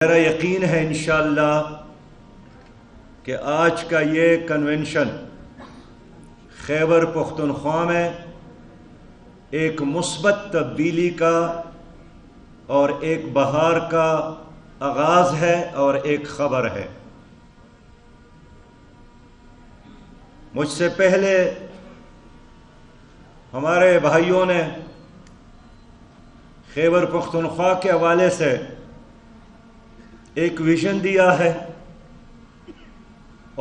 میرا یقین ہے انشاءاللہ کہ آج کا یہ کنونشن خیبر پختونخوا میں ایک مثبت تبدیلی کا اور ایک بہار کا آغاز ہے اور ایک خبر ہے۔ مجھ سے پہلے ہمارے بھائیوں نے خیبر پختونخوا کے حوالے سے ایک ویژن دیا ہے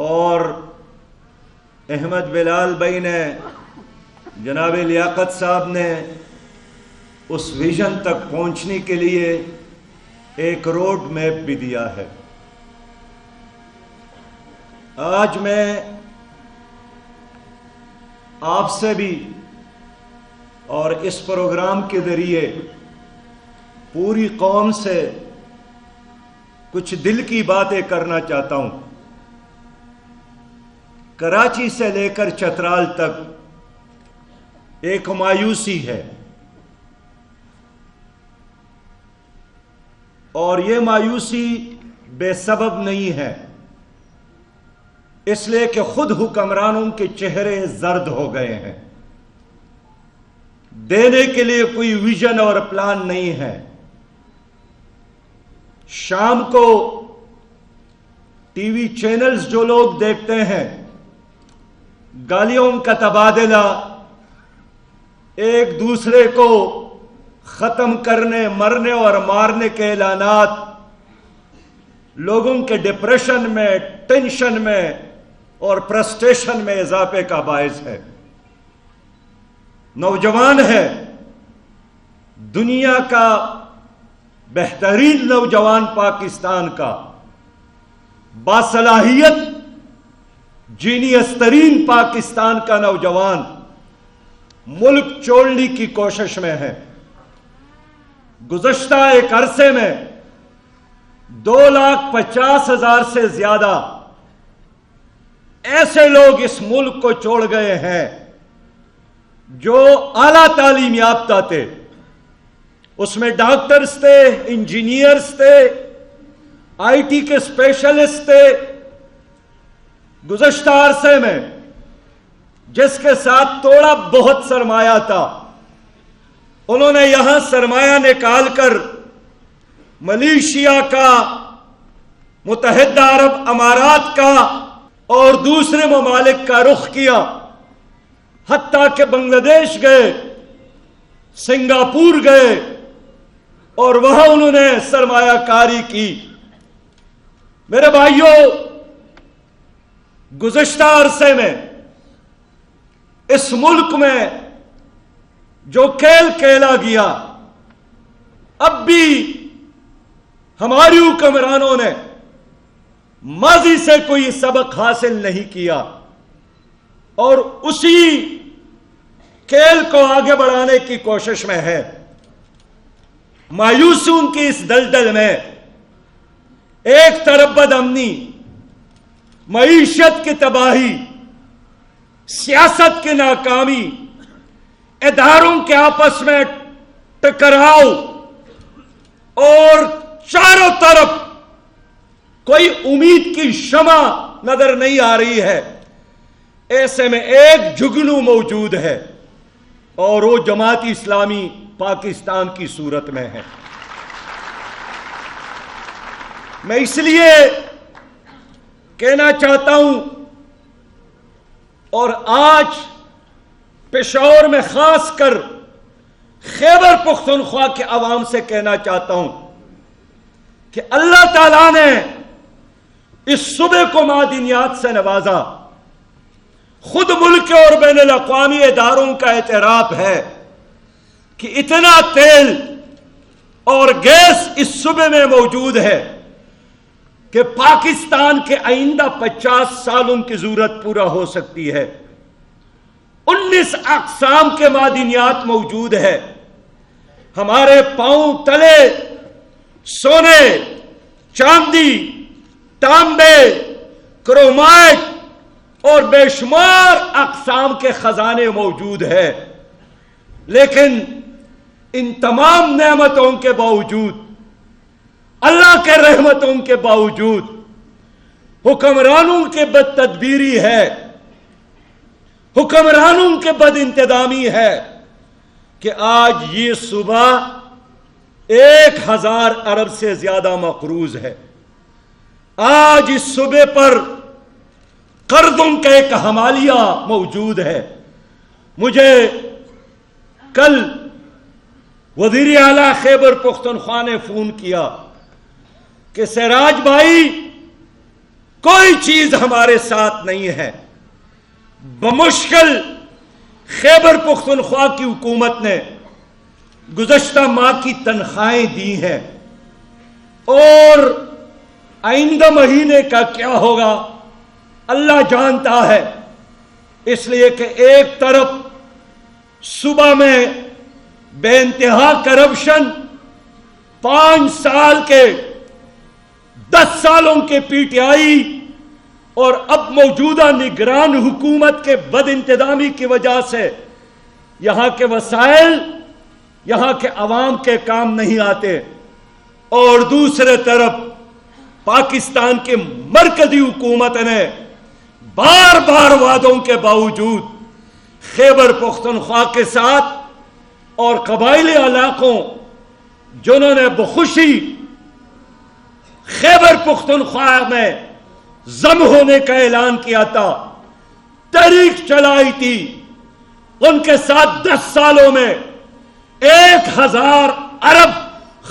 اور احمد بلال بھائی نے، جناب لیاقت صاحب نے اس ویژن تک پہنچنے کے لیے ایک روڈ میپ بھی دیا ہے۔ آج میں آپ سے بھی اور اس پروگرام کے ذریعے پوری قوم سے کچھ دل کی باتیں کرنا چاہتا ہوں۔ کراچی سے لے کر چترال تک ایک مایوسی ہے، اور یہ مایوسی بے سبب نہیں ہے، اس لیے کہ خود حکمرانوں کے چہرے زرد ہو گئے ہیں۔ دینے کے لیے کوئی ویژن اور پلان نہیں ہے۔ شام کو ٹی وی چینلز جو لوگ دیکھتے ہیں، گالیوں کا تبادلہ، ایک دوسرے کو ختم کرنے، مرنے اور مارنے کے اعلانات لوگوں کے ڈپریشن میں، ٹینشن میں اور فرسٹریشن میں اضافے کا باعث ہے۔ نوجوان ہے، دنیا کا بہترین نوجوان پاکستان کا، باصلاحیت جینیس ترین پاکستان کا نوجوان ملک چھوڑنے کی کوشش میں ہے۔ گزشتہ ایک عرصے میں 2,50,000 سے زیادہ ایسے لوگ اس ملک کو چھوڑ گئے ہیں جو اعلیٰ تعلیم یافتہ تھے۔ اس میں ڈاکٹرز تھے، انجینئرز تھے، آئی ٹی کے اسپیشلسٹ تھے۔ گزشتہ عرصے میں جس کے ساتھ تھوڑا بہت سرمایہ تھا، انہوں نے یہاں سرمایہ نکال کر ملیشیا کا، متحدہ عرب امارات کا اور دوسرے ممالک کا رخ کیا، حتیٰ کہ بنگلہ دیش گئے، سنگاپور گئے اور وہاں انہوں نے سرمایہ کاری کی۔ میرے بھائیوں، گزشتہ عرصے میں اس ملک میں جو کھیل کھیلا گیا، اب بھی ہماری حکمرانوں نے ماضی سے کوئی سبق حاصل نہیں کیا اور اسی کھیل کو آگے بڑھانے کی کوشش میں ہے۔ مایوسوں کی اس دلدل میں ایک طرف بد امنی، معیشت کی تباہی، سیاست کی ناکامی، اداروں کے آپس میں ٹکراؤ اور چاروں طرف کوئی امید کی شمع نظر نہیں آ رہی ہے۔ ایسے میں ایک جگنو موجود ہے اور وہ جماعت اسلامی پاکستان کی صورت میں ہے۔ میں اس لیے کہنا چاہتا ہوں اور آج پشاور میں خاص کر خیبر پختونخوا کے عوام سے کہنا چاہتا ہوں کہ اللہ تعالیٰ نے اس صوبے کو معدنیات سے نوازا۔ خود ملک اور بین الاقوامی اداروں کا اعتراف ہے کہ اتنا تیل اور گیس اس صوبے میں موجود ہے کہ پاکستان کے آئندہ 50 سالوں کی ضرورت پورا ہو سکتی ہے۔ 19 اقسام کے معدنیات موجود ہے۔ ہمارے پاؤں تلے سونے، چاندی، تانبے، کرومائٹ اور بے شمار اقسام کے خزانے موجود ہیں، لیکن ان تمام نعمتوں کے باوجود اللہ کے رحمتوں کے باوجود حکمرانوں کے بد تدبیری ہے، حکمرانوں کے بد انتظامی ہے کہ آج یہ صبح 1000 ارب سے زیادہ مقروض ہے۔ آج اس صوبے پر قرضوں کا ایک حمالیہ موجود ہے۔ مجھے کل وزیر اعلیٰ خیبر پختونخوا نے فون کیا کہ سراج بھائی کوئی چیز ہمارے ساتھ نہیں ہے، بمشکل خیبر پختونخوا کی حکومت نے گزشتہ ماہ کی تنخواہیں دی ہیں اور آئندہ مہینے کا کیا ہوگا اللہ جانتا ہے، اس لیے کہ ایک طرف صوبہ میں بے انتہا کرپشن، 5 سال کے 10 سالوں کے پی ٹی آئی اور اب موجودہ نگران حکومت کے بد انتظامی کی وجہ سے یہاں کے وسائل، یہاں کے عوام کے کام نہیں آتے، اور دوسرے طرف پاکستان کی مرکزی حکومت نے بار بار وعدوں کے باوجود خیبر پختونخوا کے ساتھ اور قبائلی علاقوں جنہوں نے بخوشی خیبر پختونخوا میں ضم ہونے کا اعلان کیا تھا، تحریک چلائی تھی، ان کے ساتھ 10 سالوں میں 1000 ارب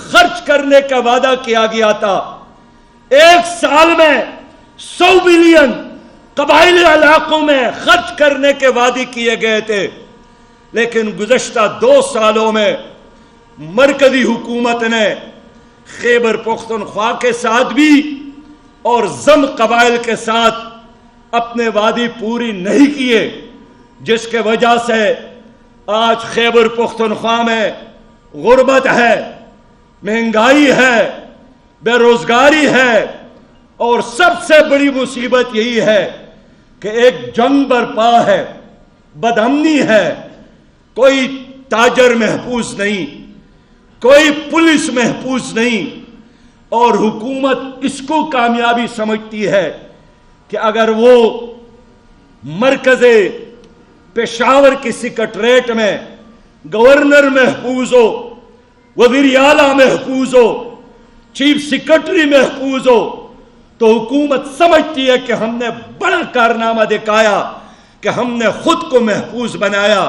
خرچ کرنے کا وعدہ کیا گیا تھا، 1 سال میں 100 بلین قبائلی علاقوں میں خرچ کرنے کے وعدے کیے گئے تھے، لیکن گزشتہ 2 سالوں میں مرکزی حکومت نے خیبر پختونخوا کے ساتھ بھی اور ضم قبائل کے ساتھ اپنے وعدے پوری نہیں کیے، جس کے وجہ سے آج خیبر پختونخوا میں غربت ہے، مہنگائی ہے، بے روزگاری ہے، اور سب سے بڑی مصیبت یہی ہے کہ ایک جنگ برپا ہے، بدامنی ہے، کوئی تاجر محفوظ نہیں، کوئی پولیس محفوظ نہیں، اور حکومت اس کو کامیابی سمجھتی ہے کہ اگر وہ مرکز پشاور کی سکریٹریٹ میں گورنر محفوظ ہو، وزیر اعلیٰ محفوظ ہو، چیف سیکرٹری محفوظ ہو، تو حکومت سمجھتی ہے کہ ہم نے بڑا کارنامہ دکھایا کہ ہم نے خود کو محفوظ بنایا،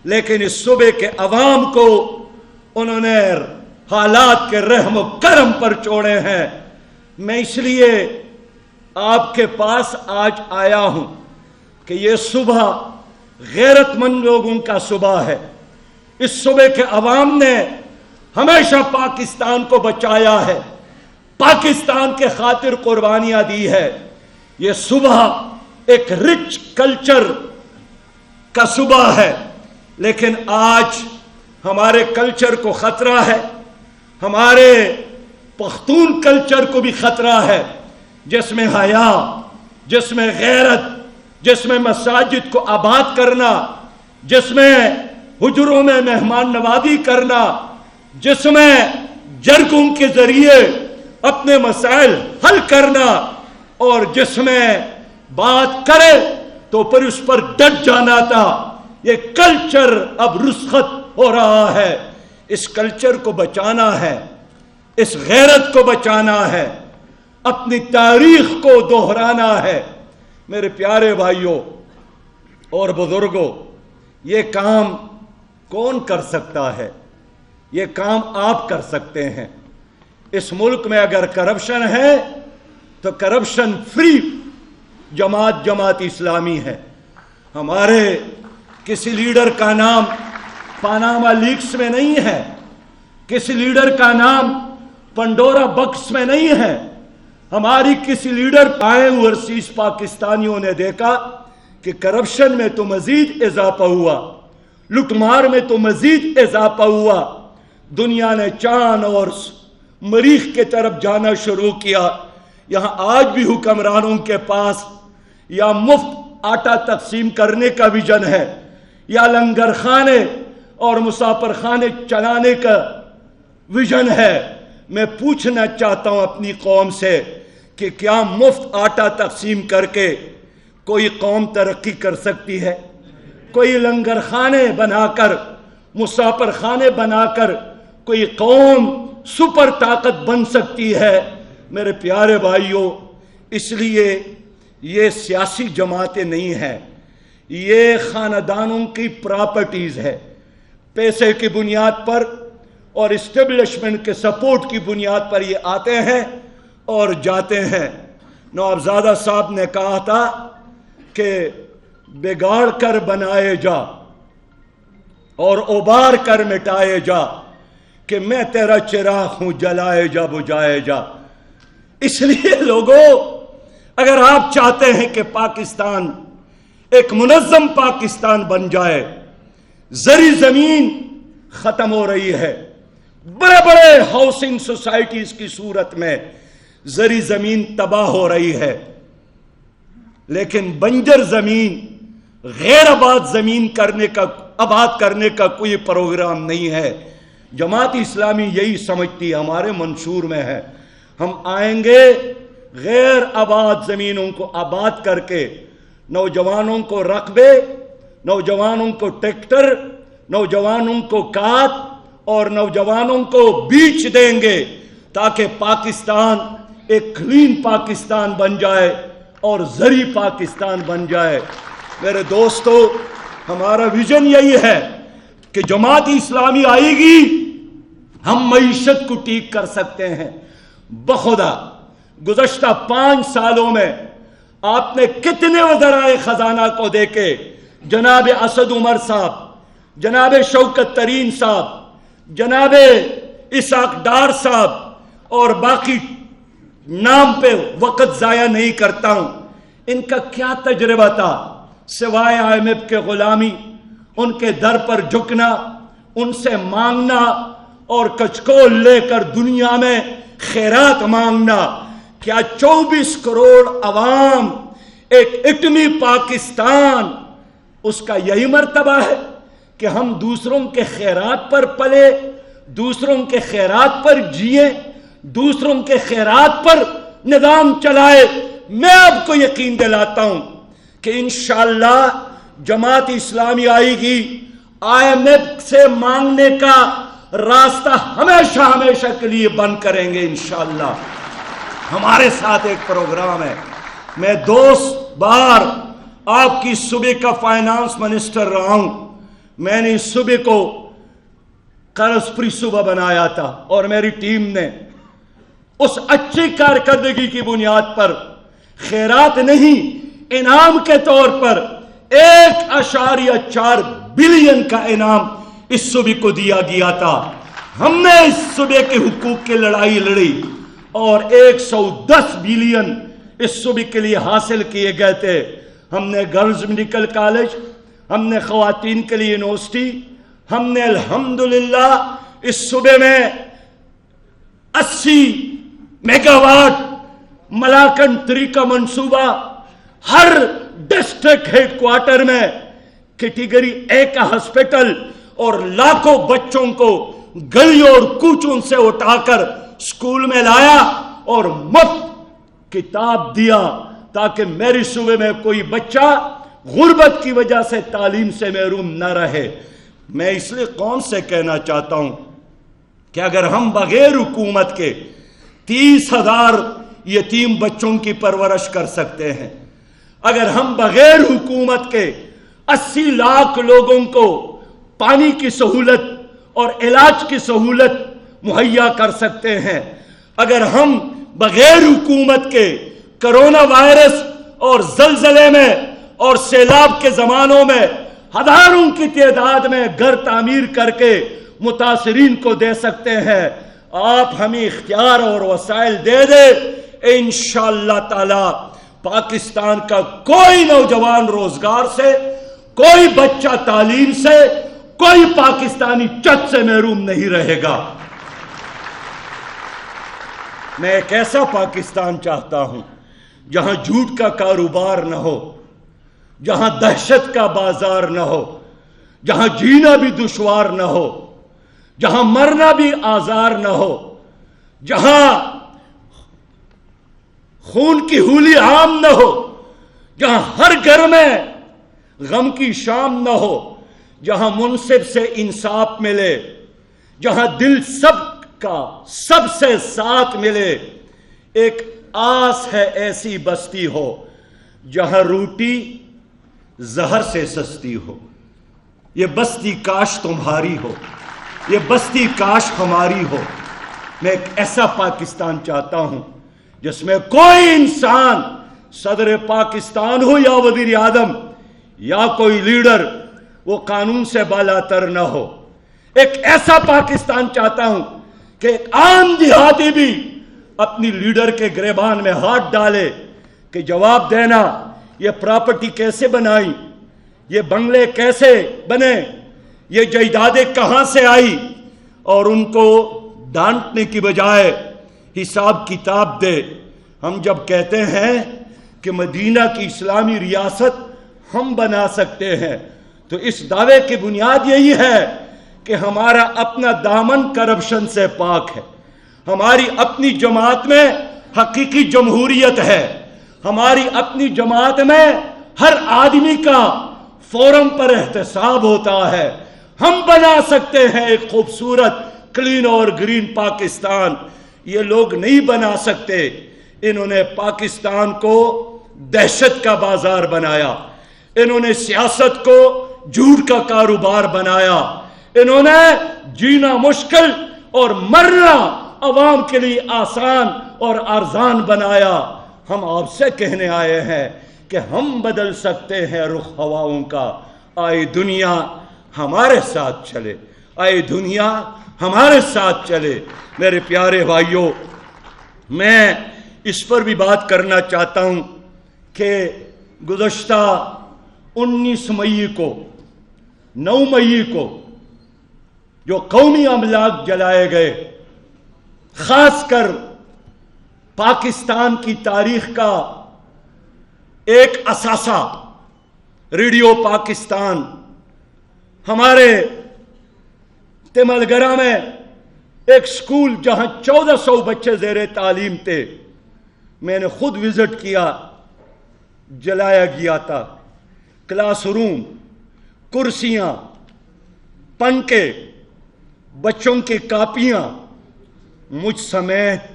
لیکن اس صوبے کے عوام کو انہوں نے حالات کے رحم و کرم پر چھوڑے ہیں۔ میں اس لیے آپ کے پاس آج آیا ہوں کہ یہ صبح غیرت مند لوگوں کا صبح ہے، اس صوبے کے عوام نے ہمیشہ پاکستان کو بچایا ہے، پاکستان کے خاطر قربانیاں دی ہے۔ یہ صبح ایک رچ کلچر کا صبح ہے، لیکن آج ہمارے کلچر کو خطرہ ہے، ہمارے پختون کلچر کو بھی خطرہ ہے، جس میں حیا، جس میں غیرت، جس میں مساجد کو آباد کرنا، جس میں حجروں میں مہمان نوازی کرنا، جس میں جرگوں کے ذریعے اپنے مسائل حل کرنا، اور جس میں بات کرے تو پھر اس پر ڈٹ جانا تھا، یہ کلچر اب رسخت ہو رہا ہے۔ اس کلچر کو بچانا ہے، اس غیرت کو بچانا ہے، اپنی تاریخ کو دہرانا ہے۔ میرے پیارے بھائیوں اور بزرگوں، یہ کام کون کر سکتا ہے؟ یہ کام آپ کر سکتے ہیں۔ اس ملک میں اگر کرپشن ہے تو کرپشن فری جماعت اسلامی ہے۔ ہمارے کسی لیڈر کا نام پاناما لیکس میں نہیں ہے، کسی لیڈر کا نام پنڈورا بکس میں نہیں ہے۔ ہماری کسی لیڈر آئے اوورسیز پاکستانیوں نے دیکھا کہ کرپشن میں تو مزید اضافہ ہوا، لوٹ مار میں تو مزید اضافہ ہوا۔ دنیا نے چاند اور مریخ کے طرف جانا شروع کیا۔ یہاں آج بھی حکمرانوں کے پاس یا مفت آٹا تقسیم کرنے کا ویژن ہے، یا لنگر خانے اور مسافر خانے چلانے کا ویژن ہے۔ میں پوچھنا چاہتا ہوں اپنی قوم سے کہ کیا مفت آٹا تقسیم کر کے کوئی قوم ترقی کر سکتی ہے؟ کوئی لنگر خانے بنا کر، مسافر خانے بنا کر کوئی قوم سپر طاقت بن سکتی ہے؟ میرے پیارے بھائیوں، اس لیے یہ سیاسی جماعتیں نہیں ہیں، یہ خاندانوں کی پراپرٹیز ہے۔ پیسے کی بنیاد پر اور اسٹیبلشمنٹ کے سپورٹ کی بنیاد پر یہ آتے ہیں اور جاتے ہیں۔ نوابزادہ صاحب نے کہا تھا کہ بگاڑ کر بنائے جا اور ابار کر مٹائے جا، کہ میں تیرا چراغ ہوں جلائے جا بجھائے جا۔ اس لیے لوگوں، اگر آپ چاہتے ہیں کہ پاکستان ایک منظم پاکستان بن جائے، زرعی زمین ختم ہو رہی ہے، بڑے بڑے ہاؤسنگ سوسائٹیز کی صورت میں زرعی زمین تباہ ہو رہی ہے، لیکن بنجر زمین، غیر آباد زمین آباد کرنے کا کوئی پروگرام نہیں ہے۔ جماعت اسلامی یہی سمجھتی ہے، ہمارے منشور میں ہے، ہم آئیں گے غیر آباد زمینوں کو آباد کر کے نوجوانوں کو رقبے، نوجوانوں کو ٹریکٹر، نوجوانوں کو کھاد اور نوجوانوں کو بیج دیں گے، تاکہ پاکستان ایک کلین پاکستان بن جائے اور زرعی پاکستان بن جائے۔ میرے دوستو، ہمارا ویژن یہی ہے کہ جماعت اسلامی آئے گی، ہم معیشت کو ٹھیک کر سکتے ہیں۔ بخدا گزشتہ 5 سالوں میں آپ نے کتنے وزرائے خزانہ کو دیکھے، جناب اسد عمر صاحب، جناب شوکت ترین صاحب، جناب اسحاق ڈار صاحب اور باقی نام پہ وقت ضائع نہیں کرتا ہوں، ان کا کیا تجربہ تھا سوائے IMF کے غلامی، ان کے در پر جھکنا، ان سے مانگنا اور کچکول لے کر دنیا میں خیرات مانگنا۔ کیا 24 کروڑ عوام ایک ایٹمی پاکستان، اس کا یہی مرتبہ ہے کہ ہم دوسروں کے خیرات پر پلے، دوسروں کے خیرات پر جیے، دوسروں کے خیرات پر نظام چلائے؟ میں آپ کو یقین دلاتا ہوں کہ انشاءاللہ جماعت اسلامی آئے گی، IMF سے مانگنے کا راستہ ہمیشہ ہمیشہ کے لیے بند کریں گے انشاءاللہ۔ ہمارے ساتھ ایک پروگرام ہے، میں 2 بار آپ کی صوبے کا فائنانس منسٹر رہا ہوں، میں نے اس صوبے کو قرض فری صوبہ بنایا تھا، اور میری ٹیم نے اس اچھی کارکردگی کی بنیاد پر خیرات نہیں، انعام کے طور پر 1.4 بلین کا انعام اس صوبے کو دیا گیا تھا۔ ہم نے اس صوبے کے حقوق کی لڑائی لڑی اور 110 بلین اس صوبے کے لیے حاصل کیے گئے تھے۔ ہم نے گرلز میڈیکل کالج، ہم نے خواتین کے لیے یونیورسٹی، ہم نے الحمدللہ اس صوبے میں 80 میگا واٹ ملاکن 3 کا منصوبہ، ہر ڈسٹرکٹ ہیڈ کوارٹر میں کیٹیگری A کا ہسپیٹل، اور لاکھوں بچوں کو گلیوں اور کوچوں سے اٹھا کر اسکول میں لایا اور مفت کتاب دیا، تاکہ میری صوبے میں کوئی بچہ غربت کی وجہ سے تعلیم سے محروم نہ رہے۔ میں اس لیے قوم سے کہنا چاہتا ہوں کہ اگر ہم بغیر حکومت کے 30,000 یتیم بچوں کی پرورش کر سکتے ہیں، اگر ہم بغیر حکومت کے 80 لاکھ لوگوں کو پانی کی سہولت اور علاج کی سہولت مہیا کر سکتے ہیں، اگر ہم بغیر حکومت کے کرونا وائرس اور زلزلے میں اور سیلاب کے زمانوں میں ہزاروں کی تعداد میں گھر تعمیر کر کے متاثرین کو دے سکتے ہیں، آپ ہمیں اختیار اور وسائل دے دے، انشاءاللہ تعالی پاکستان کا کوئی نوجوان روزگار سے، کوئی بچہ تعلیم سے، کوئی پاکستانی چت سے محروم نہیں رہے گا۔ میں ایک ایسا پاکستان چاہتا ہوں جہاں جھوٹ کا کاروبار نہ ہو، جہاں دہشت کا بازار نہ ہو، جہاں جینا بھی دشوار نہ ہو، جہاں مرنا بھی آزار نہ ہو، جہاں خون کی ہولی عام نہ ہو، جہاں ہر گھر میں غم کی شام نہ ہو، جہاں منصف سے انصاف ملے، جہاں دل سب کا سب سے ساتھ ملے، ایک آس ہے ایسی بستی ہو جہاں روٹی زہر سے سستی ہو۔ یہ بستی کاش تمہاری ہو، یہ بستی کاش ہماری ہو۔ میں ایک ایسا پاکستان چاہتا ہوں جس میں کوئی انسان، صدر پاکستان ہو یا وزیر اعظم یا کوئی لیڈر، وہ قانون سے بالاتر نہ ہو۔ ایک ایسا پاکستان چاہتا ہوں کہ ایک عام دیہاتی بھی اپنی لیڈر کے گریبان میں ہاتھ ڈالے کہ جواب دینا، یہ پراپرٹی کیسے بنائی، یہ بنگلے کیسے بنے، یہ جائیدادیں کہاں سے آئی، اور ان کو ڈانٹنے کی بجائے حساب کتاب دے۔ ہم جب کہتے ہیں کہ مدینہ کی اسلامی ریاست ہم بنا سکتے ہیں تو اس دعوے کی بنیاد یہی ہے کہ ہمارا اپنا دامن کرپشن سے پاک ہے، ہماری اپنی جماعت میں حقیقی جمہوریت ہے، ہماری اپنی جماعت میں ہر آدمی کا فورم پر احتساب ہوتا ہے۔ ہم بنا سکتے ہیں ایک خوبصورت کلین اور گرین پاکستان، یہ لوگ نہیں بنا سکتے۔ انہوں نے پاکستان کو دہشت کا بازار بنایا، انہوں نے سیاست کو جھوٹ کا کاروبار بنایا، انہوں نے جینا مشکل اور مرنا عوام کے لیے آسان اور ارزان بنایا۔ ہم آپ سے کہنے آئے ہیں کہ ہم بدل سکتے ہیں رخ ہواؤں کا۔ آئے دنیا ہمارے ساتھ چلے، آئے دنیا ہمارے ساتھ چلے۔ میرے پیارے بھائیوں، میں اس پر بھی بات کرنا چاہتا ہوں کہ گزشتہ 19 مئی کو 9 مئی کو جو قومی املاک جلائے گئے، خاص کر پاکستان کی تاریخ کا ایک اثاثہ ریڈیو پاکستان، ہمارے تملگرہ میں ایک سکول جہاں 1400 بچے زیر تعلیم تھے، میں نے خود وزٹ کیا، جلایا گیا تھا۔ کلاس روم، کرسیاں، پنکھے، بچوں کی کاپیاں، مجھ سمیت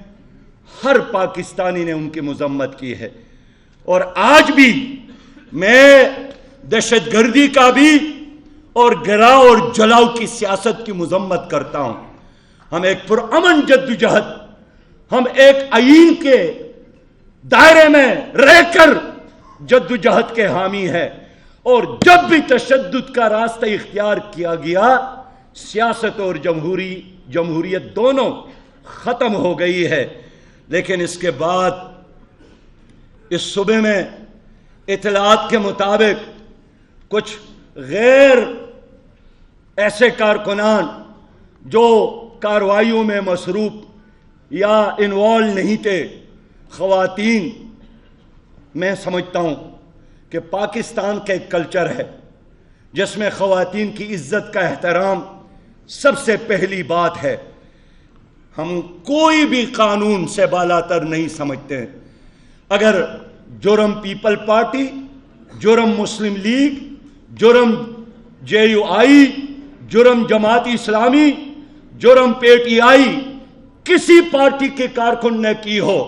ہر پاکستانی نے ان کی مذمت کی ہے۔ اور آج بھی میں دہشت گردی کا بھی اور گراؤ اور جلاؤ کی سیاست کی مذمت کرتا ہوں۔ ہم ایک پرامن جدوجہد، ہم ایک آئین کے دائرے میں رہ کر جدوجہد کے حامی ہیں، اور جب بھی تشدد کا راستہ اختیار کیا گیا، سیاست اور جمہوریت دونوں ختم ہو گئی ہے۔ لیکن اس کے بعد اس صوبے میں اطلاعات کے مطابق کچھ غیر ایسے کارکنان جو کارروائیوں میں مصروف یا انوالو نہیں تھے، خواتین، میں سمجھتا ہوں کہ پاکستان کا ایک کلچر ہے جس میں خواتین کی عزت کا احترام سب سے پہلی بات ہے۔ ہم کوئی بھی قانون سے بالاتر نہیں سمجھتے ہیں۔ اگر جرم پیپل پارٹی، جرم مسلم لیگ، جرم JUI، جرم جماعت اسلامی، جرم PTI کسی پارٹی کے کارکن نے کی ہو،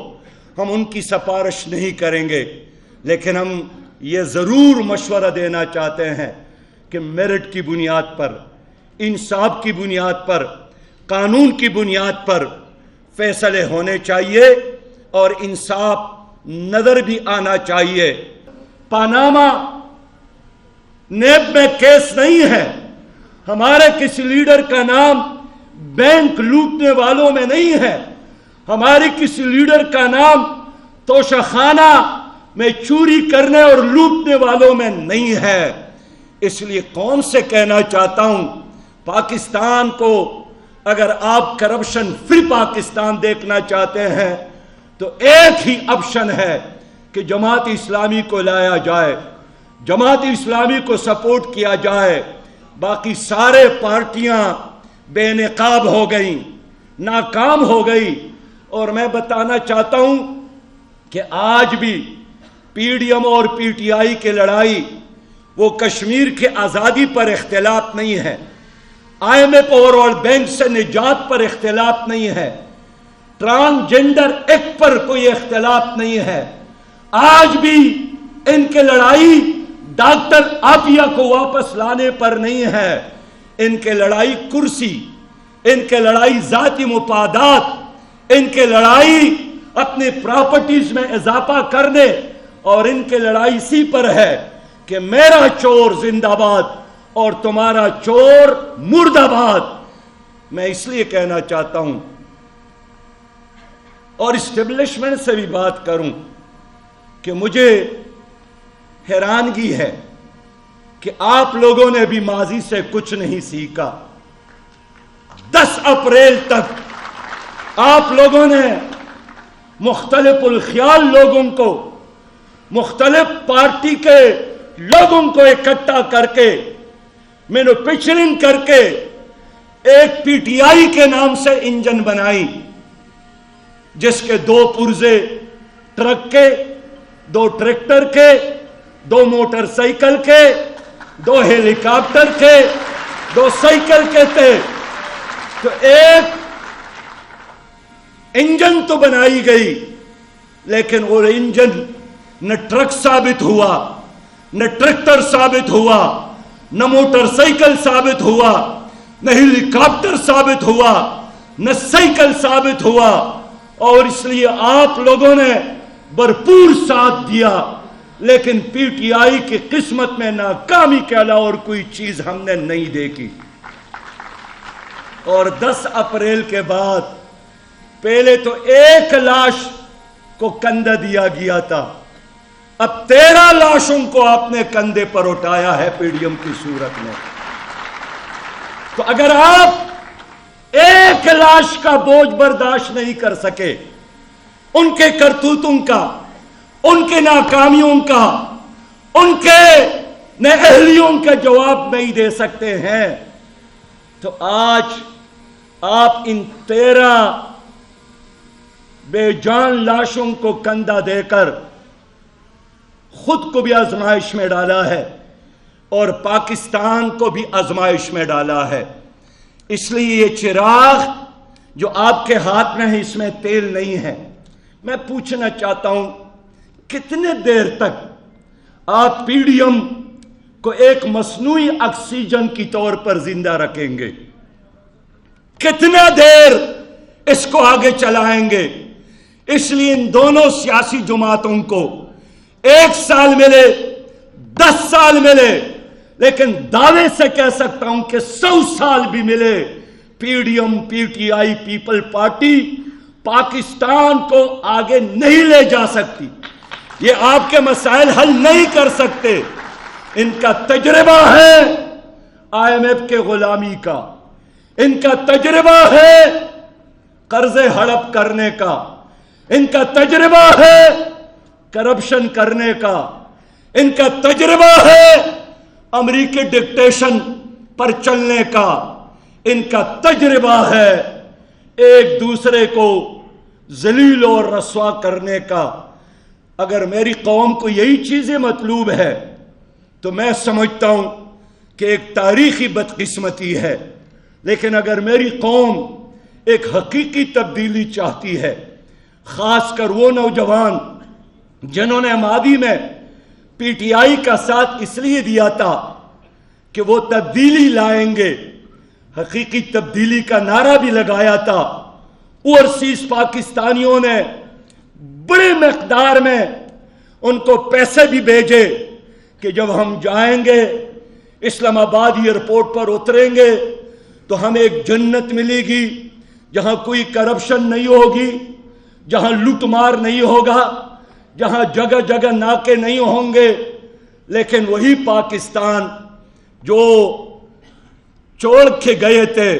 ہم ان کی سفارش نہیں کریں گے، لیکن ہم یہ ضرور مشورہ دینا چاہتے ہیں کہ میرٹ کی بنیاد پر، انصاف کی بنیاد پر، قانون کی بنیاد پر فیصلے ہونے چاہیے اور انصاف نظر بھی آنا چاہیے۔ پاناما نیب میں کیس نہیں ہے، ہمارے کسی لیڈر کا نام بینک لوٹنے والوں میں نہیں ہے، ہماری کسی لیڈر کا نام توشہ خانہ میں چوری کرنے اور لوٹنے والوں میں نہیں ہے۔ اس لیے قوم سے کہنا چاہتا ہوں، پاکستان کو اگر آپ کرپشن فری پاکستان دیکھنا چاہتے ہیں تو ایک ہی آپشن ہے کہ جماعت اسلامی کو لایا جائے، جماعت اسلامی کو سپورٹ کیا جائے۔ باقی سارے پارٹیاں بے نقاب ہو گئیں، ناکام ہو گئی۔ اور میں بتانا چاہتا ہوں کہ آج بھی پی ڈی ایم اور پی ٹی آئی کی لڑائی وہ کشمیر کے آزادی پر اختلاف نہیں ہے، آئی ایم ایف اور ورلڈ بینک سے نجات پر اختلاف نہیں ہے، ٹرانسجنڈر ایکٹ پر کوئی اختلاف نہیں ہے۔ آج بھی ان کی لڑائی ڈاکٹر عافیہ کو واپس لانے پر نہیں ہے، ان کی لڑائی کرسی، ان کی لڑائی ذاتی مفادات، ان کی لڑائی اپنی پراپرٹیز میں اضافہ کرنے، اور ان کی لڑائی اسی پر ہے کہ میرا چور زندہ باد اور تمہارا چور مرد آباد۔ میں اس لیے کہنا چاہتا ہوں اور اسٹیبلشمنٹ سے بھی بات کروں کہ مجھے حیرانگی ہے کہ آپ لوگوں نے بھی ماضی سے کچھ نہیں سیکھا۔ 10 اپریل تک آپ لوگوں نے مختلف الخیال لوگوں کو، مختلف پارٹی کے لوگوں کو اکٹھا کر کے مینوفیکچرنگ کر کے ایک پی ٹی آئی کے نام سے انجن بنائی، جس کے 2 پرزے ٹرک کے، 2 ٹریکٹر کے، 2 موٹر سائیکل کے، 2 ہیلی کاپٹر کے، 2 سائیکل کے تھے۔ تو ایک انجن تو بنائی گئی، لیکن وہ انجن نہ ٹرک ثابت ہوا، نہ ٹریکٹر ثابت ہوا، نہ موٹر سائیکل ثابت ہوا، نہ ہیلی کاپٹر ثابت ہوا، نہ سائیکل ثابت ہوا۔ اور اس لیے آپ لوگوں نے بھرپور ساتھ دیا، لیکن پی ٹی آئی کی قسمت میں ناکامی کے علاوہ اور کوئی چیز ہم نے نہیں دیکھی۔ اور 10 اپریل کے بعد پہلے تو 1 لاش کو کندھا دیا گیا تھا، اب 13 لاشوں کو آپ نے کندھے پر اٹھایا ہے پی ڈی ایم کی صورت میں۔ تو اگر آپ 1 لاش کا بوجھ برداشت نہیں کر سکے، ان کے کرتوتوں کا، ان کے ناکامیوں کا، ان کے نااہلیوں کا جواب نہیں دے سکتے ہیں، تو آج آپ ان 13 بے جان لاشوں کو کندھا دے کر خود کو بھی آزمائش میں ڈالا ہے اور پاکستان کو بھی آزمائش میں ڈالا ہے۔ اس لیے یہ چراغ جو آپ کے ہاتھ میں ہے، اس میں تیل نہیں ہے۔ میں پوچھنا چاہتا ہوں کتنے دیر تک آپ پی ڈی ایم کو ایک مصنوعی آکسیجن کی طور پر زندہ رکھیں گے؟ کتنا دیر اس کو آگے چلائیں گے؟ اس لیے ان دونوں سیاسی جماعتوں کو 1 سال ملے، 10 سال ملے، لیکن دعوے سے کہہ سکتا ہوں کہ 100 سال بھی ملے، P D M, P T I, People Party Pakistan کو آگے نہیں لے جا سکتی۔ یہ آپ کے مسائل حل نہیں کر سکتے۔ ان کا تجربہ ہے آئی ایم ایف کے غلامی کا، ان کا تجربہ ہے قرضے ہڑپ کرنے کا، ان کا تجربہ ہے کرپشن کرنے کا، ان کا تجربہ ہے امریکی ڈکٹیشن پر چلنے کا، ان کا تجربہ ہے ایک دوسرے کو ذلیل اور رسوا کرنے کا۔ اگر میری قوم کو یہی چیزیں مطلوب ہے تو میں سمجھتا ہوں کہ ایک تاریخی بدقسمتی ہے، لیکن اگر میری قوم ایک حقیقی تبدیلی چاہتی ہے، خاص کر وہ نوجوان جنہوں نے ماضی میں پی ٹی آئی کا ساتھ اس لیے دیا تھا کہ وہ تبدیلی لائیں گے، حقیقی تبدیلی کا نعرہ بھی لگایا تھا، اوورسیز پاکستانیوں نے بڑے مقدار میں ان کو پیسے بھی بھیجے کہ جب ہم جائیں گے اسلام آباد ایئرپورٹ پر اتریں گے تو ہمیں ایک جنت ملے گی جہاں کوئی کرپشن نہیں ہوگی، جہاں لوٹ مار نہیں ہوگا، جہاں جگہ جگہ ناکے نہیں ہوں گے۔ لیکن وہی پاکستان جو چھوڑ کے گئے تھے